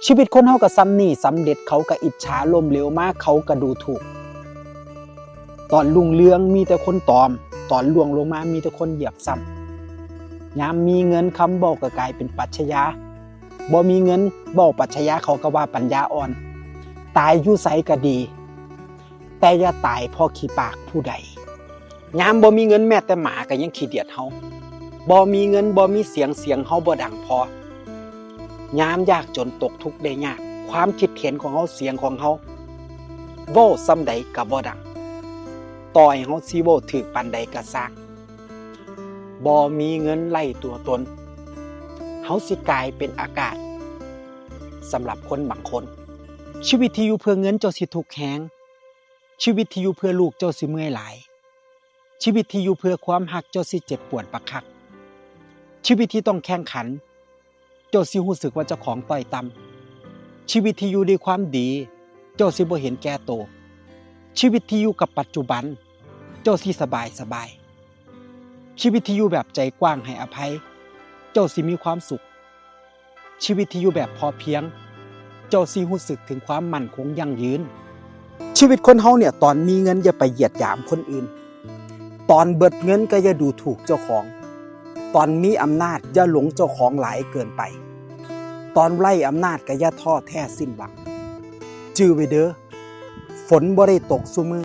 ชีวิตคนเฮาก็ซ้ำนี่สำเร็จเขาก็อิจฉาล้มเหลวมากเขาก็ดูถูกตอนรุ่งเรืองมีแต่คนตอมตอนล่วงลงมามีแต่คนเหยียบซ้ำยามมีเงินคำเว้าก็กลายเป็นปรัชญาบ่มีเงินเว้าปรัชญาเขาก็ว่าปัญญาอ่อนตายอยู่ไสก็ดีแต่อย่าตายเพราะขี้ปากผู้ใดยามบ่มีเงินแม้แต่หมาก็ยังขี้เดียดเฮาบ่มีเงินบ่มีเสียงเฮาบ่ดังพอยามยากจนตกทุกข์ได้ยากความคิดเห็นของเฮาเสียงของเฮาเว้าส่ำใดก็บ่ดังต่อให้เฮาสิเว้าถูกปานใดก็สร้างบ่มีเงินไล่ตัวตนเฮาสิกลายเป็นอากาศสำหรับคนบางคนชีวิตที่อยู่เพื่อเงินเจ้าสิทุกข์แฮงชีวิตที่อยู่เพื่อลูกเจ้าสิเมื่อยหลายชีวิตที่อยู่เพื่อความรักเจ้าสิเจ็บปวดบักคักชีวิตที่ต้องแข่งขันเจ้าสิรู้สึกว่าเจ้าของต้อยต่ำชีวิตที่อยู่ด้วยความดีเจ้าสิบ่เห็นแก่โตวชีวิตที่อยู่กับปัจจุบันเจ้าสิสบายชีวิตที่อยู่แบบใจกว้างให้อภัยเจ้าสิมีความสุขชีวิตที่อยู่แบบพอเพียงเจ้าสิรู้สึกถึงความมั่นคงยั่งยืนชีวิตคนเฮาเนี่ยตอนมีเงินอย่าไปเหยียดหยามคนอื่นตอนเบิดเงินก็อย่าดูถูกเจ้าของตอนมีอำนาจอย่าหลงเจ้าของหลายเกินไปตอนไล่อำนาจก็อย่าท้อแท้สิ้นหวังจื้อไว้เด้อฝนบ่ได้ตกซุมื้อ